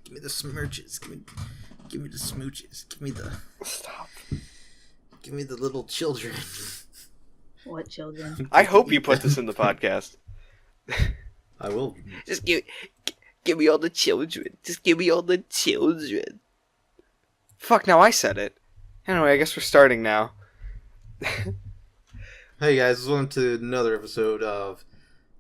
Give me the smooches. Give me the smooches. Give me the... Stop. Give me the little children. What children? I hope you put this in the podcast. I will. Just give me all the children. Just give me all the children. Fuck, now I said it. Anyway, I guess we're starting now. Hey guys, welcome to another episode of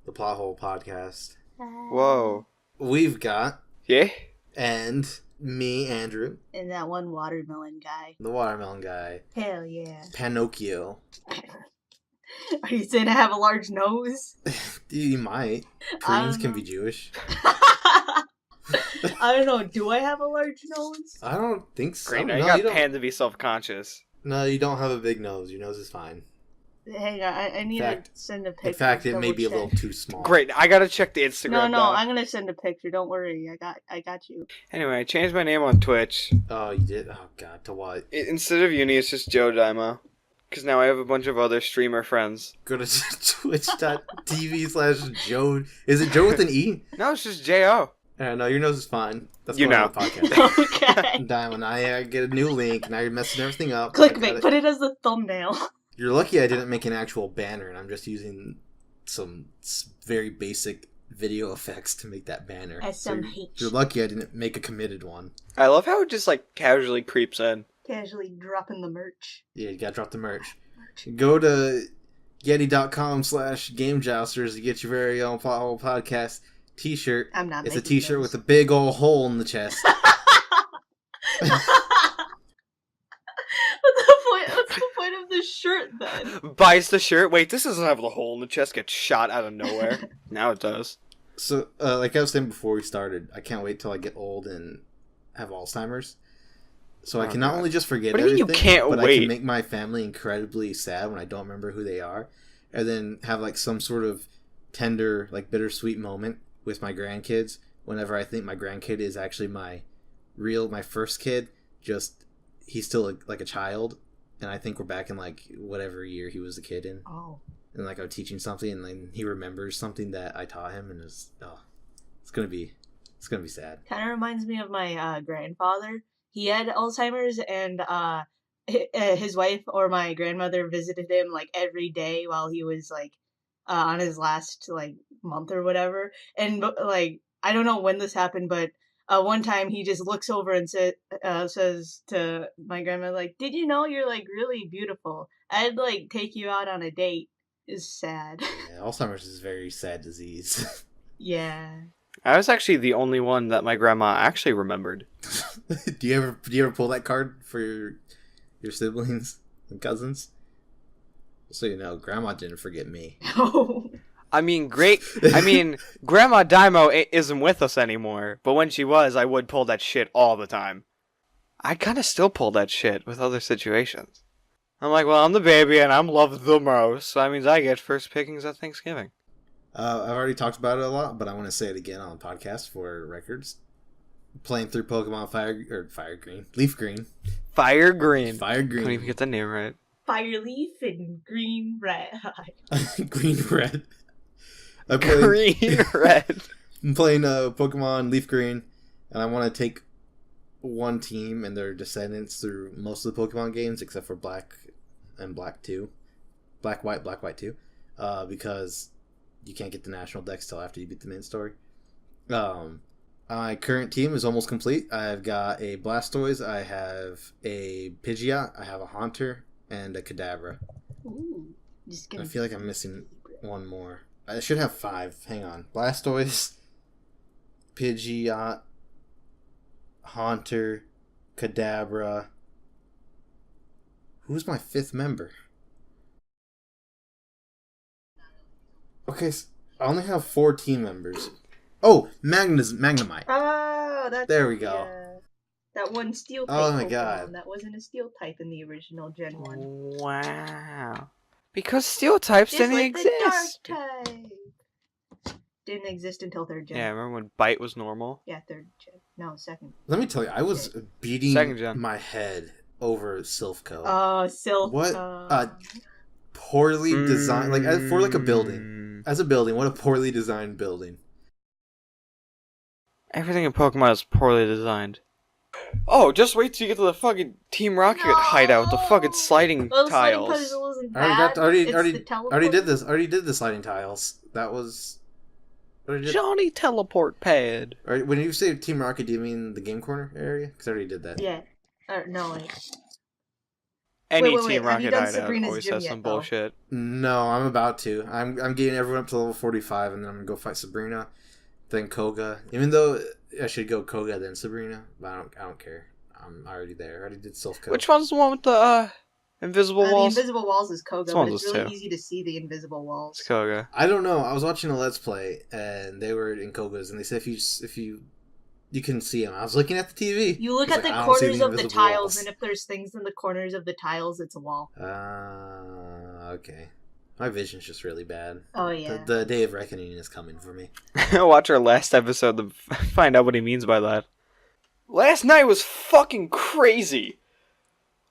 the Plothole Podcast. Whoa. We've got... Yeah? And me, Andrew. And that one watermelon guy. The watermelon guy. Hell yeah. Pinocchio. Are you saying I have a large nose? You might. Koreans can be Jewish. I don't know. Do I have a large nose? I don't think so. Great, now No, you got you don't. Pan to be self-conscious. No, you don't have a big nose. Your nose is fine. Hang on, I need to send a picture. In fact, it may be a little too small. Great, I gotta check the Instagram No, now. I'm gonna send a picture. Don't worry, I got you. Anyway, I changed my name on Twitch. Oh, you did? Oh, God, to what? Instead of Uni, it's just Joe Dimo. Because now I have a bunch of other streamer friends. Go to twitch.tv/Joe. Is it Joe with an E? No, it's just J-O. No, your nose is fine. That's You going know. on the podcast. Okay. Diamond, I get a new link. Now you're messing everything up. Clickbait. Put it as the thumbnail. You're lucky I didn't make an actual banner, and I'm just using some very basic video effects to make that banner. SMH. You're lucky I didn't make a committed one. I love how it just, casually creeps in. Casually dropping the merch. Yeah, you gotta drop the merch. Go to Yeti.com/GameJousters to get your very own Plothole Podcast t-shirt. I'm not It's a making t-shirt those. with a big old hole in the chest. What's the point of this shirt then? Buys the shirt. Wait, this doesn't have the hole in the chest. Gets shot out of nowhere. Now it does. So, like I was saying before we started, I can't wait till I get old and have Alzheimer's. So I can not only just forget What do you mean you everything, can't but I wait? can make my family incredibly sad when I don't remember who they are, and then have some sort of tender, bittersweet moment with my grandkids whenever I think my grandkid is actually my first kid. Just he's still a child, and I think we're back in whatever year he was a kid in. Oh. And I'm teaching something, and then he remembers something that I taught him, and it's gonna be sad. Kind of reminds me of my grandfather. He had Alzheimer's, and his wife or my grandmother visited him every day while he was on his last month or whatever. And I don't know when this happened, but one time he just looks over and says to my grandma, "Did you know you're really beautiful? I'd take you out on a date." It's sad. Yeah, Alzheimer's is a very sad disease. Yeah. I was actually the only one that my grandma actually remembered. Do you ever pull that card for your siblings and cousins? So you know, Grandma didn't forget me. Oh. I mean, Grandma Dimo isn't with us anymore, but when she was, I would pull that shit all the time. I kind of still pull that shit with other situations. I'm well, I'm the baby and I'm loved the most, so that means I get first pickings at Thanksgiving. I've already talked about it a lot, but I want to say it again on the podcast for records. Playing through Pokemon Leaf Green. Fire Green. Couldn't even get the name right. Fireleaf and green red. Green Red. Green Red. I'm playing Pokemon Leaf Green, and I want to take one team and their descendants through most of the Pokemon games except for Black and Black 2. Black White 2. Because you can't get the national dex till after you beat the main story. My current team is almost complete. I've got a Blastoise, I have a Pidgeot, I have a Haunter, and a Kadabra. Ooh, I feel like I'm missing one more. I should have 5. Hang on. Blastoise, Pidgeot, Haunter, Kadabra. Who's my 5th member? Okay, so I only have 4 team members. Oh, Magnemite. Oh, that's... There we go. Yeah. That one steel type Oh my Pokemon. God. That wasn't a steel type in the original Gen 1. Wow. Because steel types Just didn't like exist. the dark type. Didn't exist until 3rd Gen. Yeah, remember when Bite was normal? Yeah, 3rd Gen. No, 2nd. Let me tell you, I was beating Second gen. my head over Silphco. Oh, Silph. What poorly designed, for a building. As a building, what a poorly designed building. Everything in Pokemon is poorly designed. Oh, just wait till you get to the fucking Team Rocket hideout with the fucking sliding Well, the sliding tiles. puzzle isn't I bad. already It's already the teleport. already did this. Already did the sliding tiles. That was. Already did. Johnny Teleport Pad. Or when you say Team Rocket, do you mean the Game Corner area? Because I already did that. Yeah. No, wait. Any Wait. Team Have you Rocket done hideout Sabrina's always gym has yet, some though? bullshit. No, I'm about to. I'm getting everyone up to level 45, and then I'm gonna go fight Sabrina, then Koga. Even though I should go Koga then Sabrina, but I don't care. I'm already there. I already did Self Kill. Which one's the one with the invisible walls? The invisible walls is Koga, This but one it's was really too. easy to see the invisible walls. It's Koga. I don't know. I was watching a Let's Play, and they were in Kogas, and they said if you can see them. I was looking at the TV. You look at the I don't see corners of the invisible tiles, walls. and if there's things in the corners of the tiles, it's a wall. Okay. My vision's just really bad. Oh, yeah. The day of reckoning is coming for me. Watch our last episode to find out what he means by that. Last night was fucking crazy.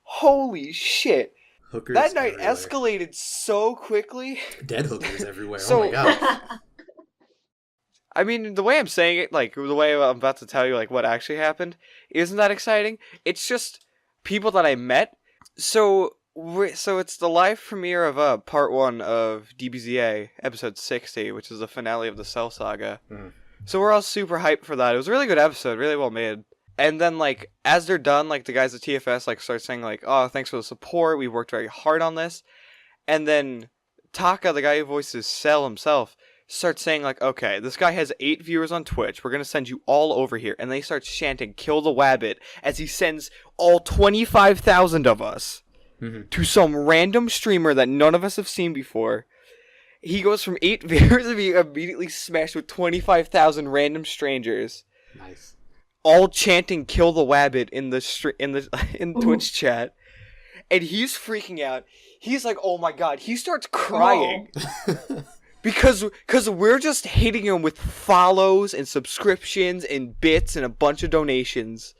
Holy shit. Hookers That night everywhere. escalated so quickly. Dead hookers everywhere. So- Oh my god. I mean, the way I'm saying it, like, the way I'm about to tell you, like, what actually happened, isn't that exciting. It's just people that I met. So it's the live premiere of part 1 of DBZA, episode 60, which is the finale of the Cell Saga. Mhm. So we're all super hyped for that. It was a really good episode, really well made. And then, like, as they're done, like, the guys at TFS, like, start saying, like, oh, thanks for the support, we worked very hard on this. And then Taka, the guy who voices Cell himself, starts saying, like, okay, this guy has 8 viewers on Twitch, we're gonna send you all over here. And they start chanting, kill the Wabbit, as he sends all 25,000 of us to some random streamer that none of us have seen before. He goes from 8 viewers to being immediately smashed with 25,000 random strangers, Nice. all chanting "Kill the Wabbit" in Twitch chat, and he's freaking out. He's like, "Oh my god!" He starts crying because we're just hitting him with follows and subscriptions and bits and a bunch of donations,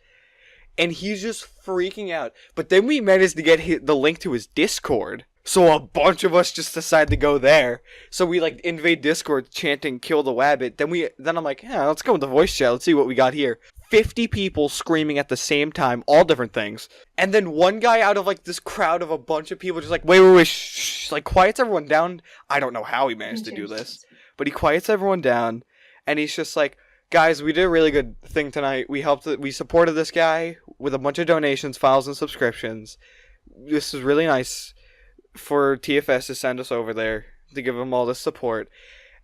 and he's just freaking out. But then we managed to get the link to his Discord. So a bunch of us just decide to go there. So we like invade Discord chanting "Kill the Wabbit." Then I'm like, yeah, let's go with the voice chat. Let's see what we got here. 50 people screaming at the same time, all different things. And then one guy out of like this crowd of a bunch of people just like, wait, shh, like quiets everyone down. I don't know how he managed to do this, but he quiets everyone down, and he's just like, guys, we did a really good thing tonight. We supported this guy with a bunch of donations, files, and subscriptions. This is really nice for TFS to send us over there to give them all this support.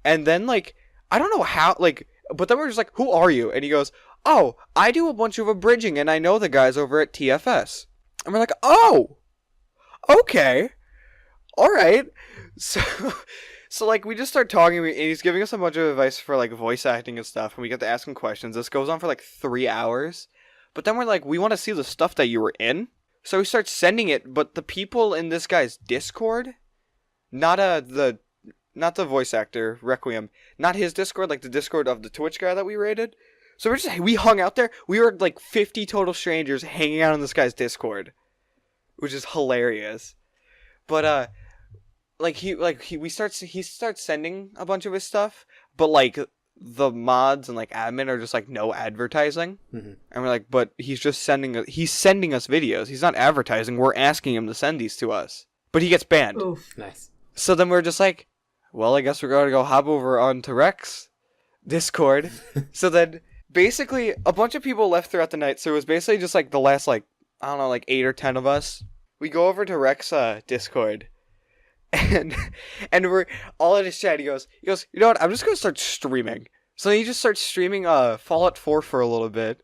And then, like, I don't know how, like, but then we're just like, who are you? And he goes, oh, I do a bunch of abridging, and I know the guys over at TFS. And we're like, oh, okay, all right. So like, we just start talking, and he's giving us a bunch of advice for, like, voice acting and stuff, and we get to ask him questions. This goes on for, like, 3 hours. But then we're like, we want to see the stuff that you were in. So he starts sending it, but the people in this guy's Discord, not the voice actor, Requiem, not his Discord, like the Discord of the Twitch guy that we raided. So we hung out there. We were like 50 total strangers hanging out on this guy's Discord, which is hilarious. But he starts sending a bunch of his stuff, but like the mods and like admin are just like no advertising. And we're like, but he's sending us videos. He's not advertising. We're asking him to send these to us, but he gets banned. Oof. Nice. So then we're just like, well, I guess we're going to go hop over onto Rex Discord. So then basically a bunch of people left throughout the night. So it was basically just like the last, like, I don't know, like 8 or 10 of us. We go over to Rex Discord. And we're all in his chat. He goes, you know what? I'm just going to start streaming. So he just starts streaming Fallout 4 for a little bit.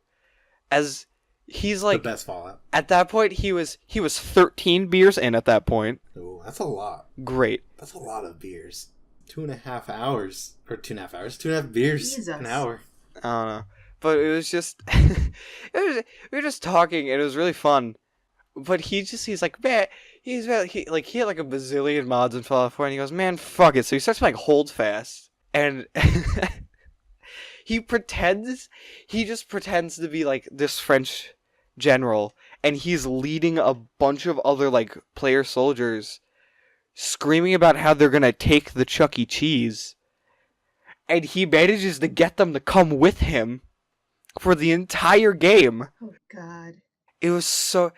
As he's like, the best Fallout. At that point, he was 13 beers in at that point. Ooh, that's a lot. Great. That's a lot of beers. 2.5 hours. Or 2.5 hours. 2.5 beers Jesus. an hour. I don't know. But it was just, we were just talking, and it was really fun. But he's like, man, he had like a bazillion mods in Fallout 4, and he goes, man, fuck it. So he starts playing Hold Fast, and he just pretends to be like this French general, and he's leading a bunch of other like player soldiers, screaming about how they're gonna take the Chuck E. Cheese, and he manages to get them to come with him. for the entire game. Oh God. It was so...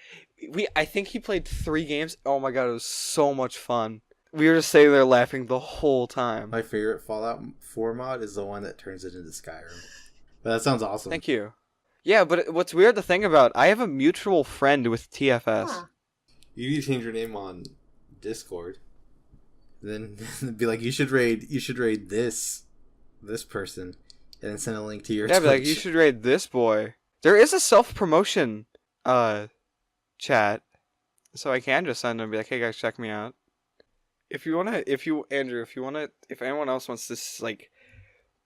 I think he played 3 games. Oh my god, it was so much fun. We were just sitting there laughing the whole time. My favorite Fallout 4 mod is the one that turns it into Skyrim. But that sounds awesome. Thank you. Yeah, but what's weird to think about, I have a mutual friend with TFS. Huh. You need to change your name on Discord. Then be like, you should raid this person, and then send a link to your Yeah, Twitch. be like, you should raid this boy. There is a self-promotion chat, so I can just send them and be like, hey guys, check me out. If anyone else wants to like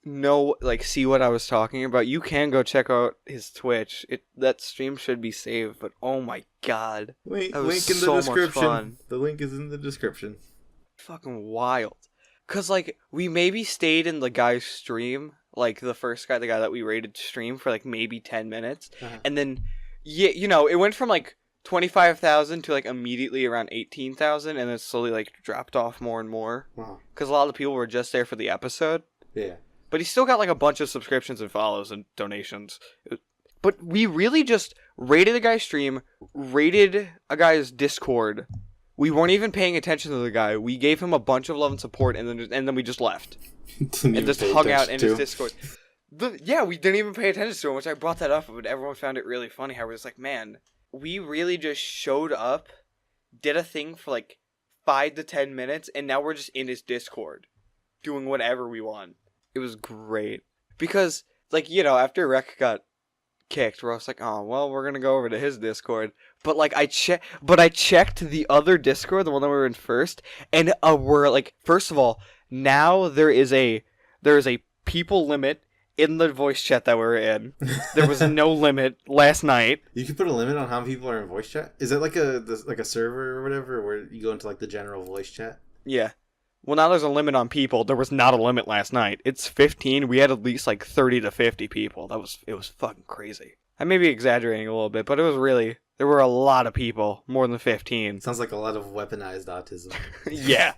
know, like, see what I was talking about, you can go check out his Twitch. That stream should be saved, but oh my god, Link that in was the so much description. fun. The link is in the description. Fucking wild. Cause like we maybe stayed in the guy's stream, like the guy that we rated stream for like maybe 10 minutes, and then it went from like 25,000 to like immediately around 18,000, and then slowly like dropped off more and more. Wow. Because a lot of people were just there for the episode. Yeah. But he still got like a bunch of subscriptions and follows and donations. But we really just rated a guy's stream, rated a guy's Discord. We weren't even paying attention to the guy. We gave him a bunch of love and support, and then we just left. And just hung out in his Discord. We didn't even pay attention to him, which I brought that up, but everyone found it really funny how we're just like, man, we really just showed up, did a thing for like 5 to 10 minutes, and now we're just in his Discord, doing whatever we want. It was great. Because, like, after Rec got kicked, where I was like, oh, well, we're gonna go over to his Discord. But, like, I checked the other Discord, the one that we were in first, and we're, like, first of all, now there is a people limit in the voice chat that we're in. There was no limit last night. You can put a limit on how many people are in voice chat? Is it like a server or whatever where you go into like the general voice chat? Yeah. Well, now there's a limit on people. There was not a limit last night. It's 15. We had at least like 30 to 50 people. It was fucking crazy. I may be exaggerating a little bit, but there were a lot of people, more than 15. Sounds like a lot of weaponized autism. Yeah.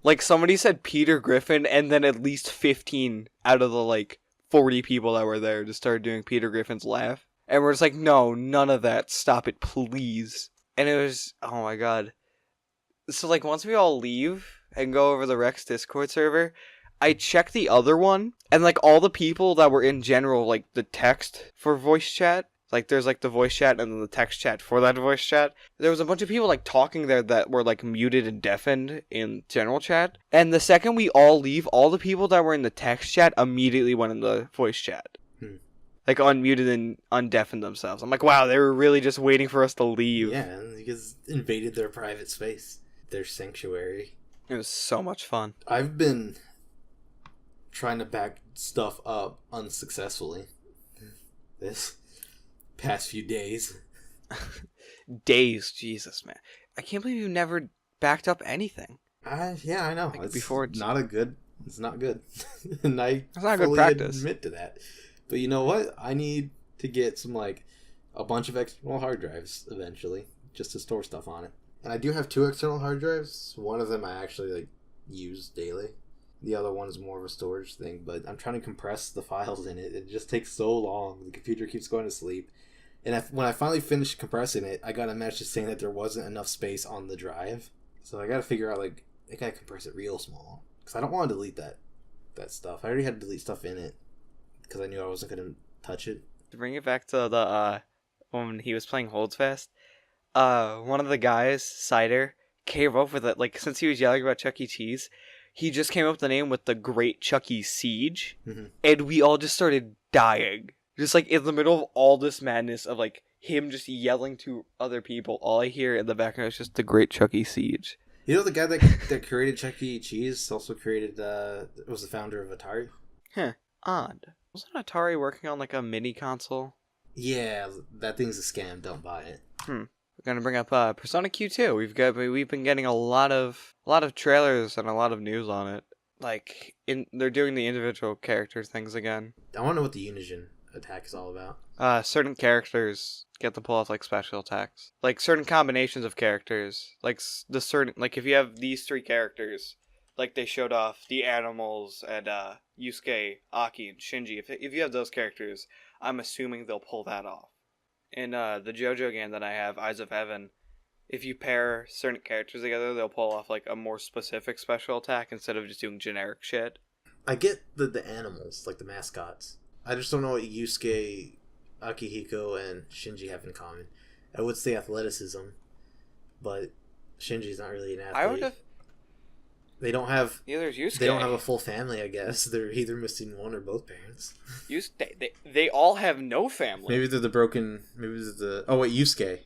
Like somebody said Peter Griffin, and then at least 15 out of the like 40 people that were there just started doing Peter Griffin's laugh. And we're just like, no, none of that. Stop it, please. And it was, oh my god. So like once we all leave and go over the Rex Discord server, I checked the other one, and like all the people that were in general, like the text for voice chat, like there's like the voice chat and then the text chat for that voice chat. There was a bunch of people like talking there that were like muted and deafened in general chat. And the second we all leave, all the people that were in the text chat immediately went in the voice chat. Like unmuted and undeafened themselves. I'm like, wow, they were really just waiting for us to leave. Yeah, because invaded their private space, their sanctuary. It was so much fun. I've been trying to back stuff up unsuccessfully this past few days. Days, Jesus, man. I can't believe you never backed up anything. Yeah, I know. Like it's not good. It's not good. And it's not good practice. Admit to that. But you know what? I need to get a bunch of external hard drives eventually, just to store stuff on it. And I do have 2 external hard drives. One of them I actually use daily. The other one is more of a storage thing, but I'm trying to compress the files in it. It just takes so long. The computer keeps going to sleep. And when I finally finished compressing it, I got a message saying that there wasn't enough space on the drive. So I got to figure out, I got to compress it real small. Because I don't want to delete that stuff. I already had to delete stuff in it. Because I knew I wasn't going to touch it. To bring it back to the, when he was playing Holds Fast, one of the guys, Cider, came up with it, since he was yelling about Chuck E. Cheese, he just came up with the name with the Great Chuck E. Siege, and we all just started dying. Just, in the middle of all this madness of, him just yelling to other people, all I hear in the background is just the Great Chuck E. Siege. You know the guy that created Chuck E. Cheese also created, was the founder of Atari? Huh. Odd. Wasn't Atari working on, a mini console? Yeah, that thing's a scam. Don't buy it. We're gonna bring up Persona Q2. We've been getting a lot of trailers and a lot of news on it. They're doing the individual character things again. I want to know what the Unigine attack is all about. Certain characters get to pull off special attacks. Certain combinations of characters. If you have these 3 characters, they showed off the animals and Yusuke, Aki, and Shinji. If you have those characters, I'm assuming they'll pull that off. In the JoJo game that I have, Eyes of Heaven, if you pair certain characters together, they'll pull off like a more specific special attack instead of just doing generic shit. I get the animals, like the mascots. I just don't know what Yusuke, Akihiko, and Shinji have in common. I would say athleticism, but Shinji's not really an athlete. I would have. They don't have. Neither is Yusuke. They don't have a full family, I guess. They're either missing one or both parents. They all have no family. Maybe they're the broken. Maybe they're the. Oh wait, Yusuke.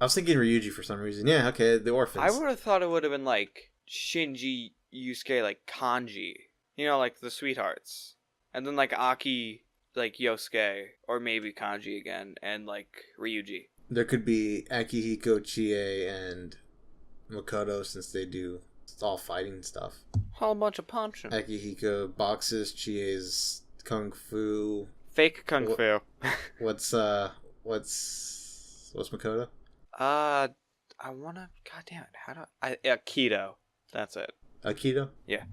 I was thinking Ryuji for some reason. Yeah, okay, the orphans. I would have thought it would have been like Shinji, Yusuke, like Kanji. You know, like the sweethearts. And then like Aki, like Yosuke, or maybe Kanji again, and like Ryuji. There could be Akihiko, Chie, and Makoto, since they do all fighting stuff. Whole bunch of punching. Akihiko boxes, Chie's kung fu. Fake kung fu. What's Makoto? I wanna. God damn it! How do Aikido? That's it. Aikido? Yeah.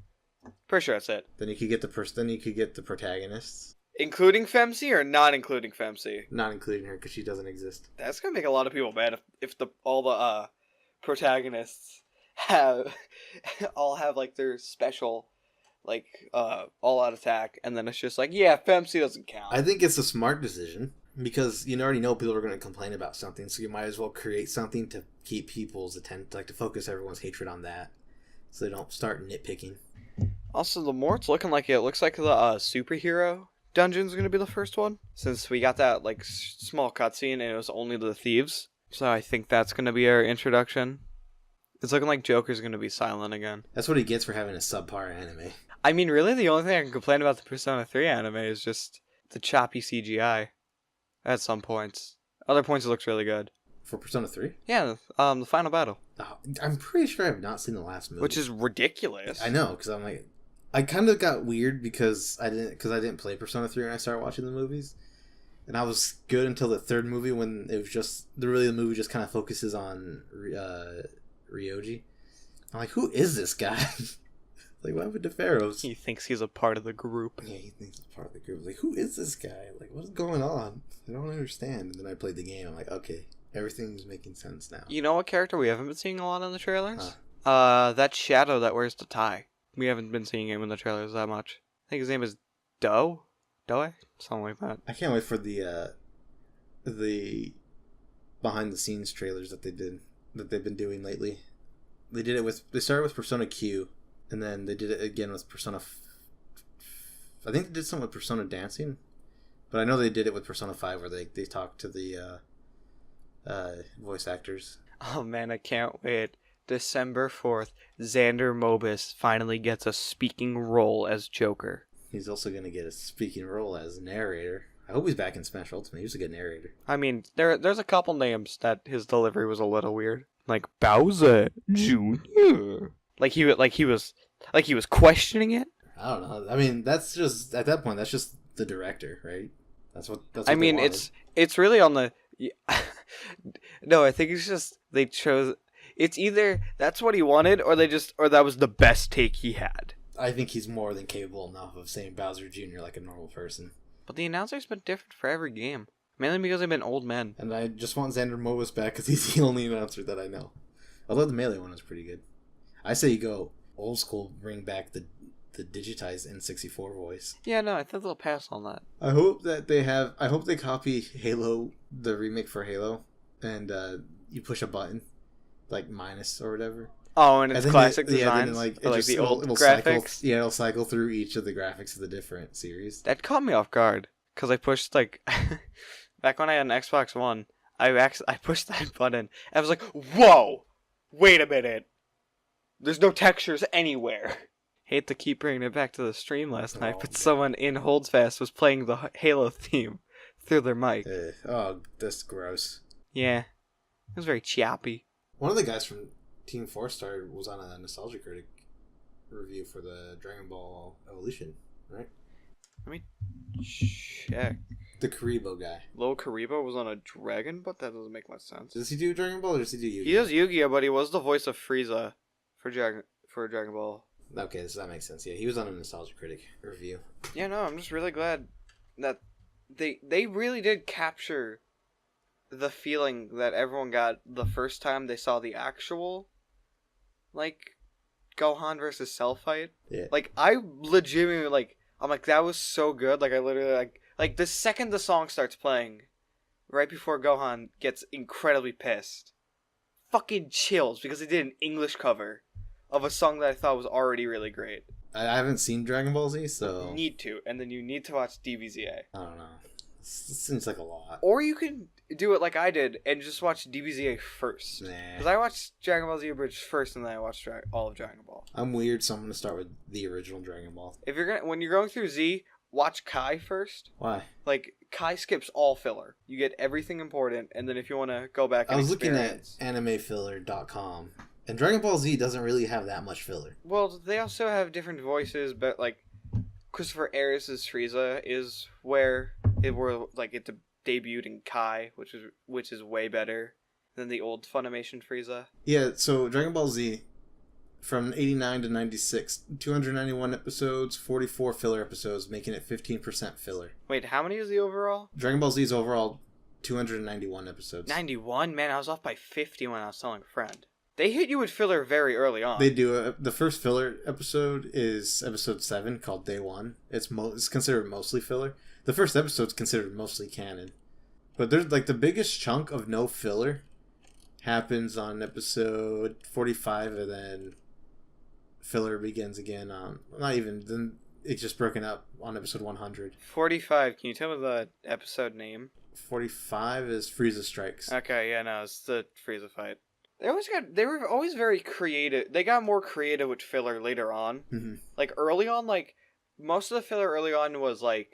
Pretty sure that's it. Then you could get the protagonists. Including Femsi or not including Femsi? Not including her because she doesn't exist. That's gonna make a lot of people mad if all the protagonists all have like their special like all out attack, and then it's just like, yeah, Femsi doesn't count. I think it's a smart decision because you already know people are going to complain about something, so you might as well create something to keep people's attention, like to focus everyone's hatred on that, so they don't start nitpicking. Also, the more it's looking like it looks like the superhero dungeon's gonna be the first one, since we got that like small cutscene and it was only the thieves. So I think that's gonna be our introduction. It's looking like Joker's gonna be silent again. That's what he gets for having a subpar anime. I mean, really, the only thing I can complain about the Persona 3 anime is just the choppy CGI at some points. Other points it looks really good. For Persona 3? Yeah, the final battle. Oh, I'm pretty sure I have not seen the last movie. Which is ridiculous. I know, because I'm like... I kind of got weird because I didn't play Persona 3 when I started watching the movies. And I was good until the third movie when it was just... The movie just kind of focuses on Ryoji. I'm like, who is this guy? Like, what happened to Pharaohs? He thinks he's a part of the group. Yeah, he thinks he's part of the group. Like, who is this guy? Like, what's going on? I don't understand. And then I played the game. I'm like, okay, everything's making sense now. You know what character we haven't been seeing a lot in the trailers? That shadow that wears the tie. We haven't been seeing him in the trailers that much. I think his name is Doe? Something like that. I can't wait for the behind the scenes trailers that they've been doing lately. They started with Persona Q, and then they did it again with Persona I think they did something with Persona Dancing, but I know they did it with Persona 5 where they talked to the voice actors. Oh man, I can't wait. December 4th, Xander Mobus finally gets a speaking role as Joker. He's also going to get a speaking role as narrator. I hope he's back in Smash Ultimate. He was a good narrator. I mean, there's a couple names that his delivery was a little weird. Like Bowser Jr. Like he was questioning it. I don't know. I mean, that's just at that point. That's just the director, right? That's what I mean, it's really on the. No, I think it's just they chose. It's either that's what he wanted, or that was the best take he had. I think he's more than capable enough of saying Bowser Jr. like a normal person. But the announcer's been different for every game. Mainly because they've been old men. And I just want Xander Mobus back because he's the only announcer that I know. Although the Melee one is pretty good. I say you go old school, bring back the digitized N64 voice. Yeah, no, I think they'll pass on that. I hope they copy Halo, the remake for Halo, and you push a button, like minus or whatever. Oh, and it's classic designs, the old graphics. It'll cycle through each of the graphics of the different series. That caught me off guard because I pushed back when I had an Xbox One, I pushed that button. I was like, "Whoa, wait a minute! There's no textures anywhere." Hate to keep bringing it back to the stream last night, but someone in Holdsfast was playing the Halo theme through their mic. That's gross. Yeah, it was very choppy. One of the guys from Team 4-Star was on a Nostalgia Critic review for the Dragon Ball Evolution, right? Let me check. The Karibo guy. Lil Karibo was on a Dragon, but that doesn't make much sense. Does he do Dragon Ball or does he do Yu-Gi-Oh? He does Yu-Gi-Oh, but he was the voice of Frieza for Dragon Ball. Okay, so that makes sense. Yeah, he was on a Nostalgia Critic review. Yeah, no, I'm just really glad that they really did capture the feeling that everyone got the first time they saw the actual, like, Gohan versus Cell fight. Yeah. Like, I legitimately, like, I'm like, that was so good. Like, I literally, like the second the song starts playing, right before Gohan gets incredibly pissed, fucking chills, because they did an English cover of a song that I thought was already really great. I haven't seen Dragon Ball Z, so... You need to, and then you need to watch DBZA. I don't know. It seems like a lot. Or you can do it like I did, and just watch DBZA first. Nah. Because I watched Dragon Ball Z Abridged first, and then I watched all of Dragon Ball. I'm weird, so I'm going to start with the original Dragon Ball. When you're going through Z, watch Kai first. Why? Like, Kai skips all filler. You get everything important, and then if you want to go back and I was looking at animefiller.com, and Dragon Ball Z doesn't really have that much filler. Well, they also have different voices, but, like, Christopher Aries' Frieza is where it debuted in Kai, which is way better than the old Funimation Frieza. Yeah, so Dragon Ball Z, from 89 to 96, 291 episodes, 44 filler episodes, making it 15% filler. Wait, how many is the overall? Dragon Ball Z's overall 291 episodes. 91? Man, I was off by 50 when I was telling a friend. They hit you with filler very early on. They do. The first filler episode is episode 7, called Day 1. It's considered mostly filler. The first episode's considered mostly canon. But there's, like, the biggest chunk of no filler happens on episode 45, and then filler begins again on... Not even... Then it's just broken up on episode 100. 45, can you tell me the episode name? 45 is Frieza Strikes. Okay, yeah, no, it's the Frieza fight. They were always very creative. They got more creative with filler later on. Mm-hmm. Like, early on, like, most of the filler early on was, like...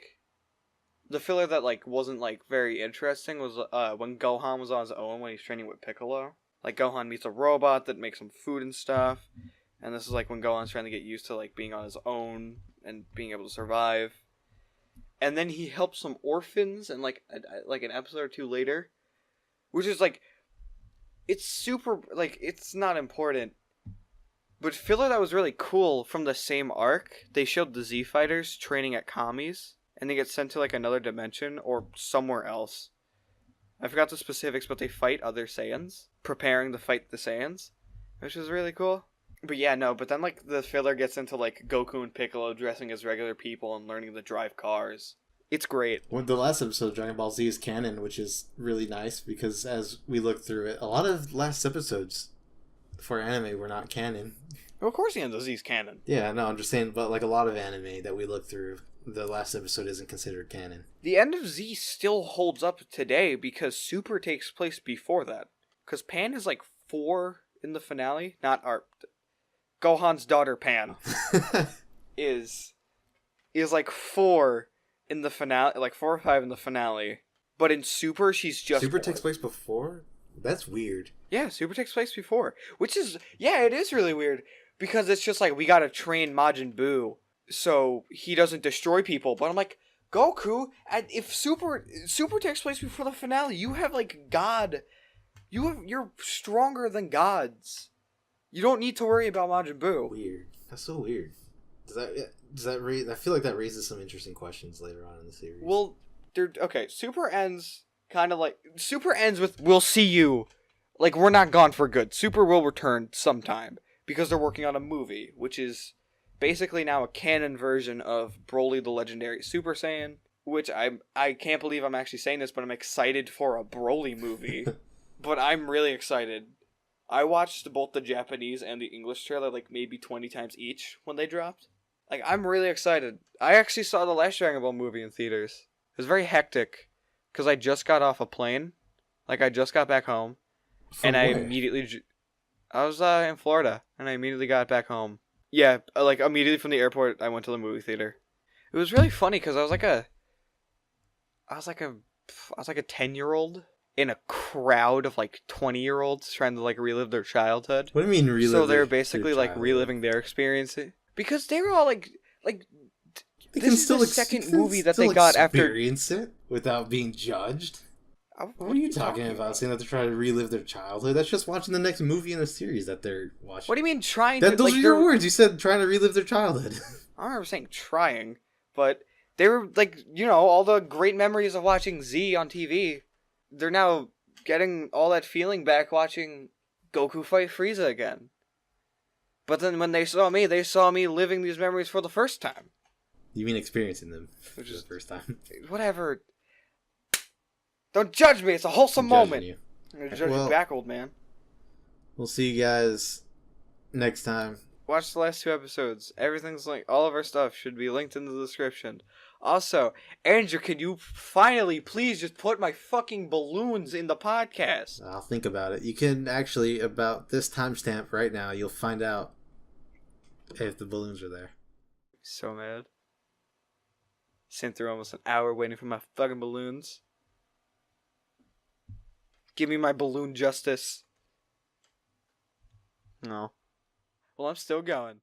The filler that, like, wasn't, like, very interesting was when Gohan was on his own when he's training with Piccolo. Like, Gohan meets a robot that makes him food and stuff. And this is, like, when Gohan's trying to get used to, like, being on his own and being able to survive. And then he helps some orphans and, like an episode or two later. Which is, like... It's super... Like, it's not important. But filler that was really cool from the same arc, they showed the Z Fighters training at Kami's. And they get sent to, like, another dimension or somewhere else. I forgot the specifics, but they fight other Saiyans, preparing to fight the Saiyans, which is really cool. But yeah, no, but then, like, the filler gets into, like, Goku and Piccolo dressing as regular people and learning to drive cars. It's great. Well, the last episode of Dragon Ball Z is canon, which is really nice, because as we look through it, a lot of last episodes for anime were not canon. Well, of course the end of Z is canon. Yeah, no, I'm just saying, but, like, a lot of anime that we look through, the last episode isn't considered canon. The end of Z still holds up today because Super takes place before that. Because Pan is like 4 in the finale. Not our... Gohan's daughter Pan is like 4 in the finale, like 4 or 5 in the finale. But in Super, she's just Super 4. takes place before? That's weird. Yeah, Super takes place before. Which is... Yeah, it is really weird. Because it's just like, we gotta train Majin Buu so he doesn't destroy people. But I'm like, Goku, if Super takes place before the finale, you have, like, God. You're stronger than gods. You don't need to worry about Majin Buu. Weird. That's so weird. Does that raise... I feel like that raises some interesting questions later on in the series. Well, okay, Super ends kind of like... Super ends with, we'll see you. Like, we're not gone for good. Super will return sometime. Because they're working on a movie, which is basically now a canon version of Broly the Legendary Super Saiyan, which I can't believe I'm actually saying this, but I'm excited for a Broly movie. But I'm really excited. I watched both the Japanese and the English trailer like maybe 20 times each when they dropped. Like, I'm really excited. I actually saw the last Dragon Ball movie in theaters. It was very hectic, because I just got off a plane. Like, I just got back home. From I where? immediately... I was in Florida, and I immediately got back home. Yeah, like, immediately from the airport, I went to the movie theater. It was really funny, because I was like a 10-year-old in a crowd of, like, 20-year-olds trying to, like, relive their childhood. What do you mean relive? So they're basically, like, reliving their experience. Because they were all, like They this is the second movie that they got after... experience it without being judged? What are you talking about? Saying that they're trying to relive their childhood? That's just watching the next movie in the series that they're watching. What do you mean trying to... Those are your words. You said trying to relive their childhood. I don't remember saying trying, but They were like, all the great memories of watching Z on TV. They're now getting all that feeling back watching Goku fight Frieza again. But then when they saw me living these memories for the first time. You mean experiencing them for Which is the first time? Whatever. Don't judge me. It's a wholesome moment. You. I'm gonna judge you back, old man. We'll see you guys next time. Watch the last 2 episodes. Everything's linked. All of our stuff should be linked in the description. Also, Andrew, can you finally please just put my fucking balloons in the podcast? I'll think about it. You can actually, about this timestamp right now, you'll find out if the balloons are there. So mad. Sent through almost an hour waiting for my fucking balloons. Give me my balloon justice. No. Well, I'm still going.